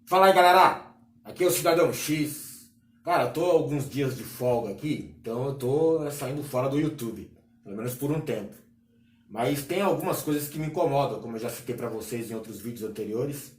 Fala aí, galera! Aqui é o Cidadão X. Cara, eu tô alguns dias de folga aqui, então eu tô saindo fora do YouTube, pelo menos por um tempo. Mas tem algumas coisas que me incomodam, como eu já citei pra vocês em outros vídeos anteriores,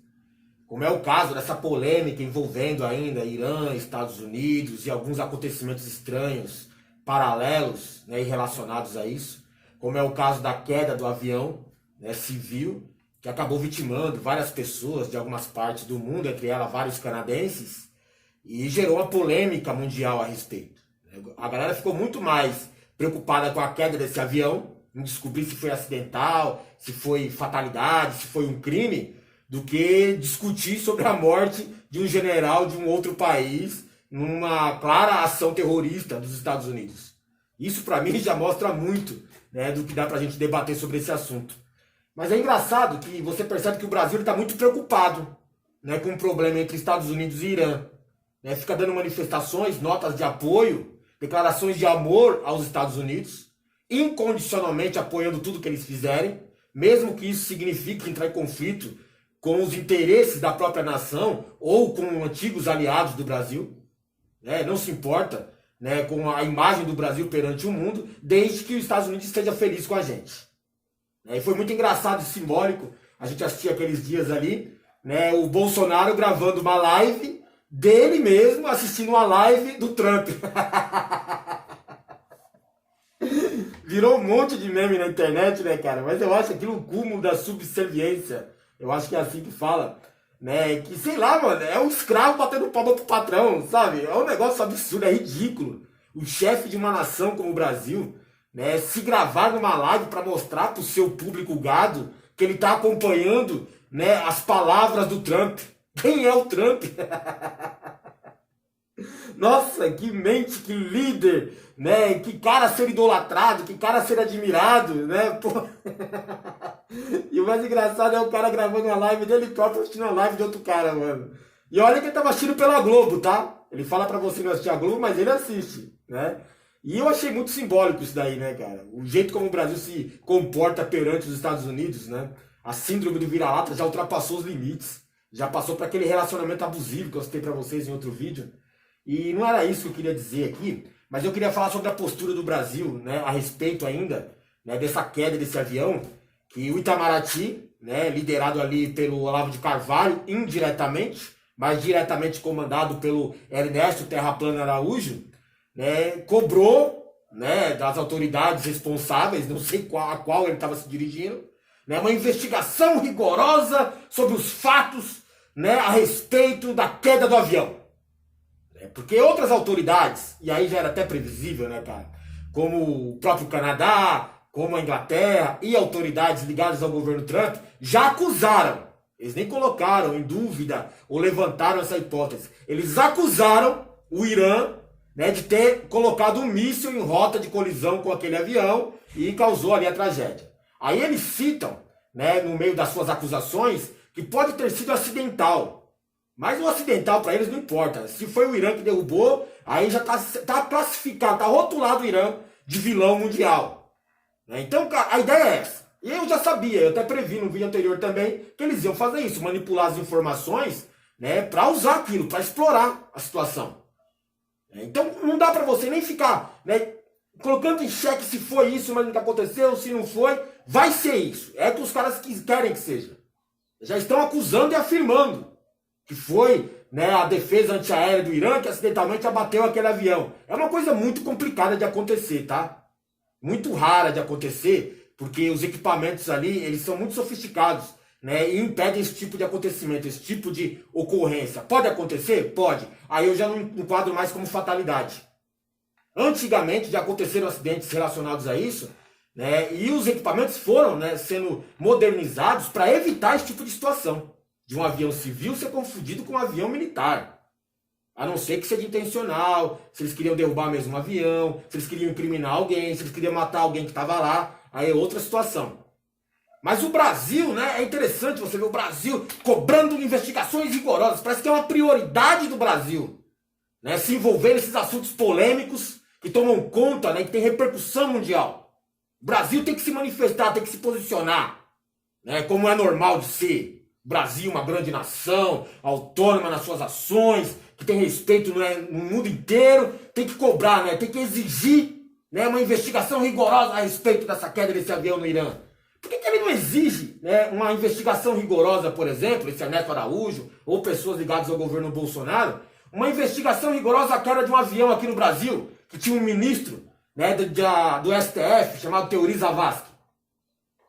como é o caso dessa polêmica envolvendo ainda Irã, Estados Unidos e alguns acontecimentos estranhos, paralelos, né, e relacionados a isso, como é o caso da queda do avião, né, civil, que acabou vitimando várias pessoas de algumas partes do mundo, entre elas vários canadenses, e gerou uma polêmica mundial a respeito. A galera ficou muito mais preocupada com a queda desse avião, em descobrir se foi acidental, se foi fatalidade, se foi um crime, do que discutir sobre a morte de um general de um outro país numa clara ação terrorista dos Estados Unidos. Isso para mim já mostra muito, né, do que dá pra gente debater sobre esse assunto. Mas é engraçado que você percebe que o Brasil está muito preocupado, né, com o problema entre Estados Unidos e Irã. Né, fica dando manifestações, notas de apoio, declarações de amor aos Estados Unidos, incondicionalmente apoiando tudo que eles fizerem, mesmo que isso signifique entrar em conflito com os interesses da própria nação ou com antigos aliados do Brasil. Né, não se importa, né, com a imagem do Brasil perante o mundo, desde que os Estados Unidos esteja feliz com a gente. E foi muito engraçado e simbólico a gente assistir aqueles dias ali, né, o Bolsonaro gravando uma live dele mesmo assistindo uma live do Trump. Virou um monte de meme na internet, né, cara? Mas eu acho aquilo um cúmulo da subserviência. Eu acho que é assim que fala. Né? Que, sei lá, mano, é um escravo batendo palma pro patrão, sabe? É um negócio absurdo, é ridículo. O chefe de uma nação como o Brasil, né, se gravar numa live para mostrar pro seu público gado que ele tá acompanhando, né, as palavras do Trump. Quem é o Trump? Nossa, que mente, que líder, né? Que cara a ser idolatrado, que cara a ser admirado, né? Pô. E o mais engraçado é o cara gravando uma live dele próprio assistindo uma live de outro cara, mano. E olha que ele tava assistindo pela Globo, tá? Ele fala pra você não assistir a Globo, mas ele assiste, né? E eu achei muito simbólico isso daí, né, cara? O jeito como o Brasil se comporta perante os Estados Unidos, né? A síndrome do vira-lata já ultrapassou os limites. Já passou para aquele relacionamento abusivo que eu citei pra vocês em outro vídeo. E não era isso que eu queria dizer aqui, mas eu queria falar sobre a postura do Brasil, né, a respeito ainda, né, dessa queda desse avião, que o Itamaraty, né, liderado ali pelo Olavo de Carvalho, indiretamente, mas diretamente comandado pelo Ernesto Terraplano Araújo, né, cobrou, né, das autoridades responsáveis, não sei a qual ele estava se dirigindo, né, uma investigação rigorosa sobre os fatos, né, a respeito da queda do avião. Porque outras autoridades, e aí já era até previsível, né, cara? Como o próprio Canadá, como a Inglaterra e autoridades ligadas ao governo Trump, já acusaram. Eles nem colocaram em dúvida ou levantaram essa hipótese. Eles acusaram o Irã, né, de ter colocado um míssil em rota de colisão com aquele avião e causou ali a tragédia. Aí eles citam, né, no meio das suas acusações, que pode ter sido acidental. Mas o acidental para eles não importa. Se foi o Irã que derrubou, aí já tá classificado, tá rotulado o Irã de vilão mundial. Então, cara, a ideia é essa. E eu já sabia, eu até previ no vídeo anterior também, que eles iam fazer isso, manipular as informações, né, para usar aquilo, para explorar a situação. Então não dá para você nem ficar, né, colocando em xeque se foi isso, mas que aconteceu, se não foi, vai ser isso. É o que os caras querem que seja. Já estão acusando e afirmando que foi, né, a defesa antiaérea do Irã que acidentalmente abateu aquele avião. É uma coisa muito complicada de acontecer, tá? Muito rara de acontecer, porque os equipamentos ali, eles são muito sofisticados, né, e impedem esse tipo de acontecimento, esse tipo de ocorrência. Pode acontecer? Pode. Aí eu já não enquadro mais como fatalidade. Antigamente já aconteceram acidentes relacionados a isso, né, e os equipamentos foram, né, sendo modernizados para evitar esse tipo de situação. De um avião civil ser confundido com um avião militar. A não ser que seja intencional, se eles queriam derrubar mesmo um avião, se eles queriam incriminar alguém, se eles queriam matar alguém que estava lá, aí é outra situação. Mas o Brasil, né, é interessante você ver o Brasil cobrando investigações rigorosas, parece que é uma prioridade do Brasil, né, se envolver nesses assuntos polêmicos que tomam conta, né, que tem repercussão mundial. O Brasil tem que se manifestar, tem que se posicionar, né, como é normal de ser. Brasil, uma grande nação, autônoma nas suas ações, que tem respeito, né, no mundo inteiro, tem que cobrar, né, tem que exigir, né, uma investigação rigorosa a respeito dessa queda desse avião no Irã. Por que ele não exige, né, uma investigação rigorosa, por exemplo, esse Ernesto Araújo, ou pessoas ligadas ao governo Bolsonaro, uma investigação rigorosa à queda de um avião aqui no Brasil, que tinha um ministro, né, do STF, chamado Teori Zavascki,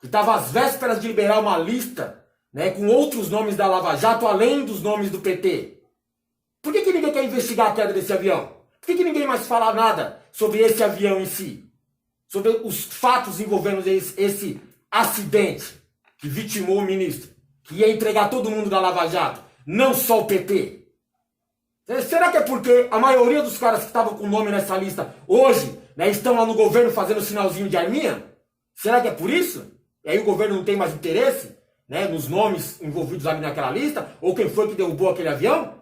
que estava às vésperas de liberar uma lista, né, com outros nomes da Lava Jato, além dos nomes do PT. Por que ninguém quer investigar a queda desse avião? Por que ninguém mais fala nada sobre esse avião em si? Sobre os fatos envolvendo esse acidente que vitimou o ministro, que ia entregar todo mundo da Lava Jato, não só o PT. Será que é porque a maioria dos caras que estavam com o nome nessa lista hoje, né, estão lá no governo fazendo sinalzinho de arminha? Será que é por isso? E aí o governo não tem mais interesse, né, nos nomes envolvidos ali naquela lista? Ou quem foi que derrubou aquele avião?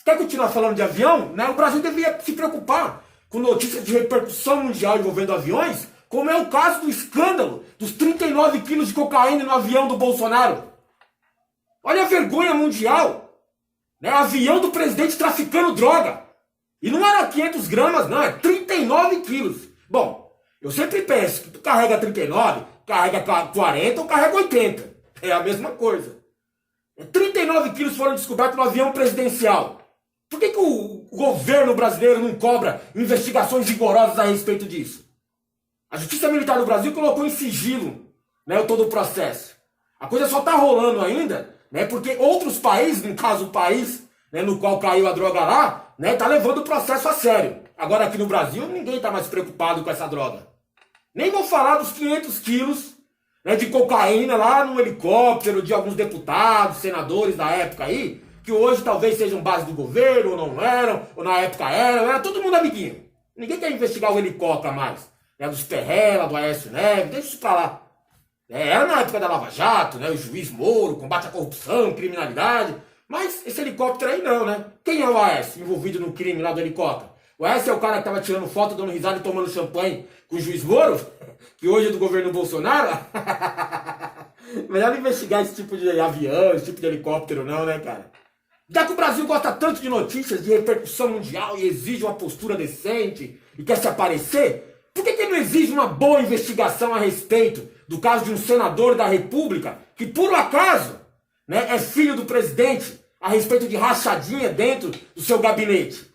Quer continuar falando de avião? Né? O Brasil deveria se preocupar com notícias de repercussão mundial envolvendo aviões, como é o caso do escândalo dos 39 quilos de cocaína no avião do Bolsonaro. Olha a vergonha mundial. Né? Avião do presidente traficando droga. E não era 500 gramas, não, é 39 quilos. Bom, eu sempre penso que tu carrega 39, carrega 40 ou carrega 80. É a mesma coisa. 39 quilos foram descobertos no avião presidencial. Por que o governo brasileiro não cobra investigações rigorosas a respeito disso? A Justiça Militar do Brasil colocou em sigilo, né, todo o processo. A coisa só está rolando ainda, né, porque outros países, no caso o país, né, no qual caiu a droga lá, né, tá levando o processo a sério. Agora aqui no Brasil ninguém está mais preocupado com essa droga. Nem vou falar dos 500 quilos, né, de cocaína lá no helicóptero de alguns deputados, senadores da época aí, que hoje talvez sejam base do governo, ou não eram, ou na época eram, era todo mundo amiguinho. Ninguém quer investigar o helicóptero mais, né, dos Perrella, do Aécio Neves, deixa isso pra lá. Era na época da Lava Jato, né, o juiz Moro, combate à corrupção, criminalidade, mas esse helicóptero aí não, né? Quem é o Aécio envolvido no crime lá do helicóptero? O Aécio é o cara que tava tirando foto, dando risada e tomando champanhe com o juiz Moro, que hoje é do governo Bolsonaro? Melhor não investigar esse tipo de avião, esse tipo de helicóptero não, né, cara? Já que o Brasil gosta tanto de notícias de repercussão mundial e exige uma postura decente e quer se aparecer, por que não exige uma boa investigação a respeito do caso de um senador da República que, por acaso, né, é filho do presidente a respeito de rachadinha dentro do seu gabinete?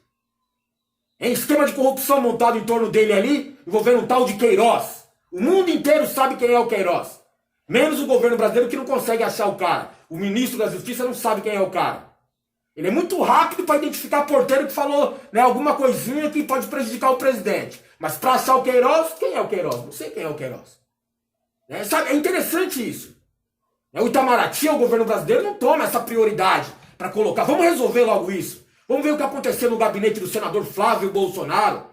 Em esquema de corrupção montado em torno dele ali, envolvendo um tal de Queiroz. O mundo inteiro sabe quem é o Queiroz. Menos o governo brasileiro que não consegue achar o cara. O ministro da Justiça não sabe quem é o cara. Ele é muito rápido para identificar porteiro que falou, né, alguma coisinha que pode prejudicar o presidente. Mas para achar o Queiroz, quem é o Queiroz? Não sei quem é o Queiroz. Sabe, é interessante isso. O Itamaraty, o governo brasileiro, não toma essa prioridade para colocar. Vamos resolver logo isso. Vamos ver o que aconteceu no gabinete do senador Flávio Bolsonaro.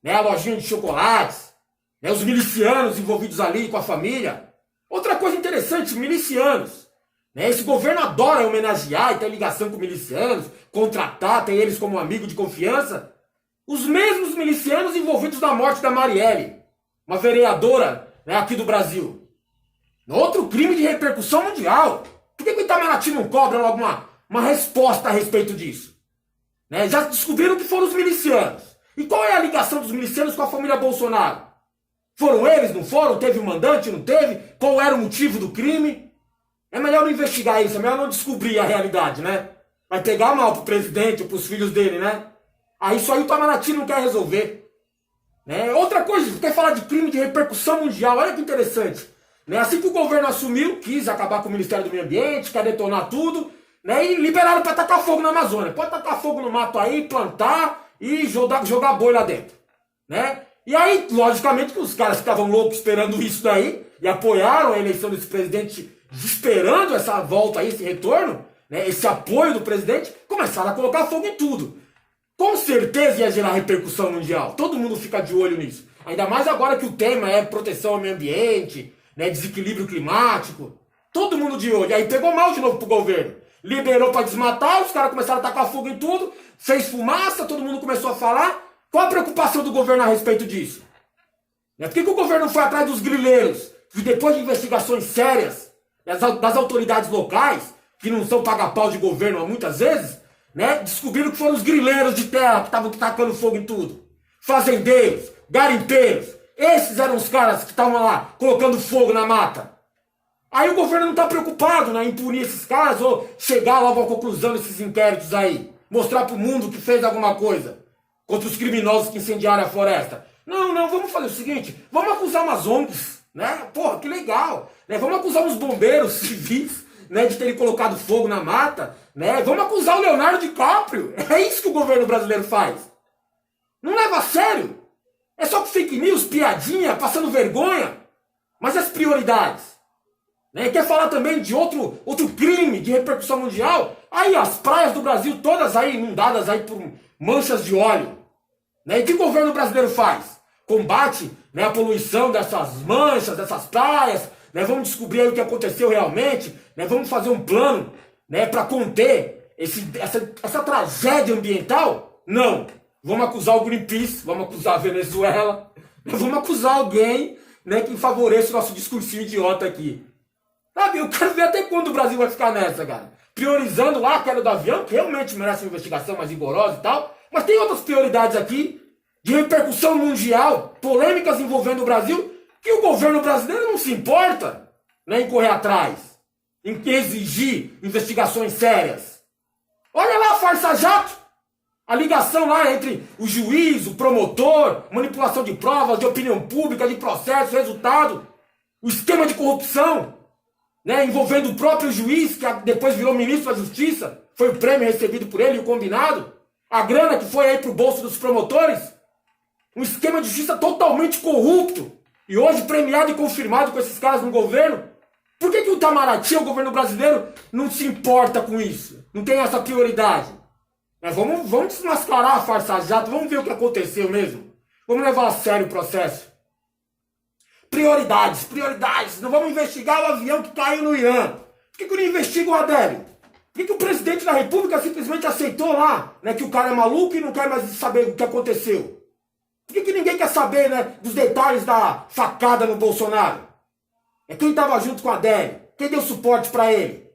Né, a lojinha de chocolates. Né, os milicianos envolvidos ali com a família. Outra coisa interessante, milicianos. Esse governo adora homenagear e ter ligação com milicianos, contratar, ter eles como amigo de confiança. Os mesmos milicianos envolvidos na morte da Marielle, uma vereadora, né, aqui do Brasil. Outro crime de repercussão mundial. Por que o Itamaraty não cobra logo uma resposta a respeito disso? Já descobriram que foram os milicianos. E qual é a ligação dos milicianos com a família Bolsonaro? Foram eles, não foram? Teve um mandante, não teve? Qual era o motivo do crime? É melhor não investigar isso, é melhor não descobrir a realidade, né? Vai pegar mal pro presidente ou pros filhos dele, né? Aí isso aí o Itamaraty não quer resolver. Outra coisa, quer falar de crime de repercussão mundial, olha que interessante. Assim que o governo assumiu, quis acabar com o Ministério do Meio Ambiente, quer detonar tudo, e liberaram para tacar fogo na Amazônia. Pode tacar fogo no mato aí, plantar e jogar boi lá dentro. E aí, logicamente, que os caras que estavam loucos esperando isso daí e apoiaram a eleição desse presidente, esperando essa volta aí, esse retorno, esse apoio do presidente, começaram a colocar fogo em tudo. Com certeza ia gerar repercussão mundial. Todo mundo fica de olho nisso. Ainda mais agora que o tema é proteção ao meio ambiente, desequilíbrio climático. Todo mundo de olho. Aí pegou mal de novo pro governo. Liberou para desmatar, os caras começaram a tacar fogo em tudo, fez fumaça, todo mundo começou a falar. Qual a preocupação do governo a respeito disso? Por que o governo foi atrás dos grileiros? Que depois de investigações sérias das autoridades locais, que não são paga-pau de governo muitas vezes, né? Descobriram que foram os grileiros de terra que estavam tacando fogo em tudo. Fazendeiros, garimpeiros. Esses eram os caras que estavam lá colocando fogo na mata. Aí o governo não está preocupado, né, em punir esses caras ou chegar logo à conclusão desses inquéritos aí. Mostrar para o mundo que fez alguma coisa contra os criminosos que incendiaram a floresta. Não, vamos fazer o seguinte, vamos acusar umas ONGs, né? Porra, que legal. Né? Vamos acusar uns bombeiros civis, né, de terem colocado fogo na mata, né? Vamos acusar o Leonardo DiCaprio. É isso que o governo brasileiro faz. Não leva a sério. É só fake news, piadinha, passando vergonha. Mas as prioridades? Né? Quer falar também de outro crime de repercussão mundial? Aí as praias do Brasil todas aí inundadas aí por manchas de óleo. Né? E o que o governo brasileiro faz? Combate, né, a poluição dessas manchas, dessas praias. Né? Vamos descobrir aí o que aconteceu realmente. Né? Vamos fazer um plano, né, para conter essa tragédia ambiental? Não. Vamos acusar o Greenpeace, vamos acusar a Venezuela, vamos acusar alguém, né, que favoreça o nosso discursinho idiota aqui. Sabe, eu quero ver até quando o Brasil vai ficar nessa, cara. Priorizando lá a queda do avião, que realmente merece uma investigação mais rigorosa e tal, mas tem outras prioridades aqui, de repercussão mundial, polêmicas envolvendo o Brasil, que o governo brasileiro não se importa, né, em correr atrás, em exigir investigações sérias. Olha lá a farsa jato. A ligação lá entre o juiz, o promotor, manipulação de provas, de opinião pública, de processo, resultado, o esquema de corrupção, né, envolvendo o próprio juiz, que depois virou ministro da Justiça, foi o prêmio recebido por ele, o combinado, a grana que foi aí pro bolso dos promotores, um esquema de justiça totalmente corrupto, e hoje premiado e confirmado com esses caras no governo. Por que o Itamaraty, o governo brasileiro, não se importa com isso? Não tem essa prioridade? Vamos desmascarar a farsa jato, vamos ver o que aconteceu mesmo. Vamos levar a sério o processo. Prioridades. Não vamos investigar o avião que caiu no Irã. Por que não investiga o Adélio? Por que o presidente da República simplesmente aceitou lá, né, que o cara é maluco e não quer mais saber o que aconteceu? Por que ninguém quer saber, né, dos detalhes da facada no Bolsonaro? É quem estava junto com o Adélio. Quem deu suporte para ele?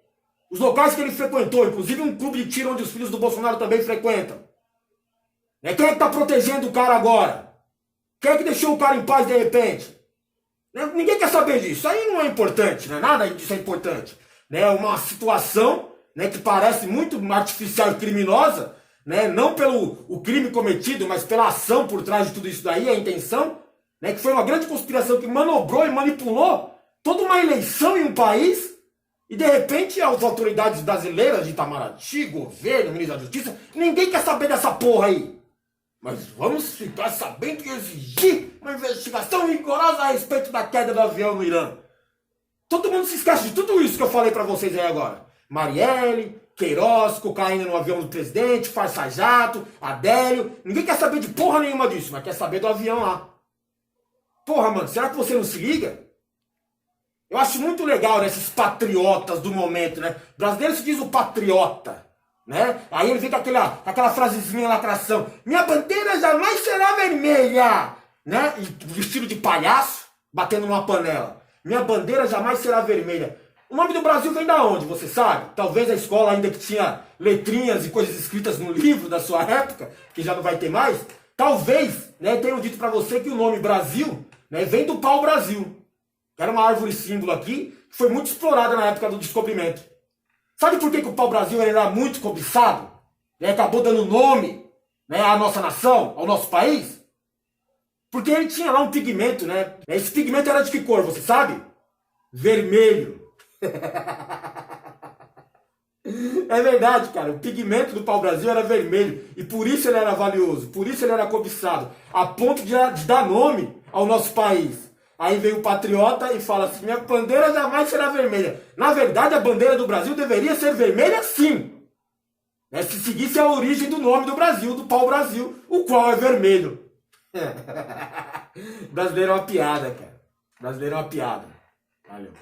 Os locais que ele frequentou, inclusive um clube de tiro onde os filhos do Bolsonaro também frequentam. Quem é que está protegendo o cara agora? Quem é que deixou o cara em paz de repente? Ninguém quer saber disso. Isso aí não é importante, né? Nada disso é importante. É uma situação, né, que parece muito artificial e criminosa, né? Não pelo o crime cometido, mas pela ação por trás de tudo isso daí, a intenção, né, que foi uma grande conspiração que manobrou e manipulou toda uma eleição em um país. E de repente as autoridades brasileiras de Itamaraty, governo, ministro da Justiça, ninguém quer saber dessa porra aí. Mas vamos ficar sabendo que exigir uma investigação rigorosa a respeito da queda do avião no Irã. Todo mundo se esquece de tudo isso que eu falei pra vocês aí agora. Marielle, Queiroz, cocaína no avião do presidente, farsa jato, Adélio. Ninguém quer saber de porra nenhuma disso, mas quer saber do avião lá. Porra, mano, será que você não se liga? Eu acho muito legal, né, esses patriotas do momento, né? O brasileiro se diz o patriota, né? Aí ele vem com aquela frasezinha lacração. Minha bandeira jamais será vermelha, né? E vestido de palhaço, batendo numa panela. Minha bandeira jamais será vermelha. O nome do Brasil vem da onde, você sabe? Talvez a escola ainda que tinha letrinhas e coisas escritas no livro da sua época, que já não vai ter mais. Talvez, né, tenham dito pra você que o nome Brasil, né, vem do pau-brasil. Era uma árvore símbolo aqui, que foi muito explorada na época do descobrimento. Sabe por que o pau-brasil era muito cobiçado? E acabou dando nome, né, à nossa nação, ao nosso país? Porque ele tinha lá um pigmento, né? Esse pigmento era de que cor, você sabe? Vermelho. É verdade, cara. O pigmento do pau-brasil era vermelho. E por isso ele era valioso, por isso ele era cobiçado. A ponto de dar nome ao nosso país. Aí vem o patriota e fala assim, minha bandeira jamais será vermelha. Na verdade, a bandeira do Brasil deveria ser vermelha sim. Se seguisse a origem do nome do Brasil, do pau-brasil, o qual é vermelho. Brasileiro é uma piada, cara. Brasileiro é uma piada. Valeu.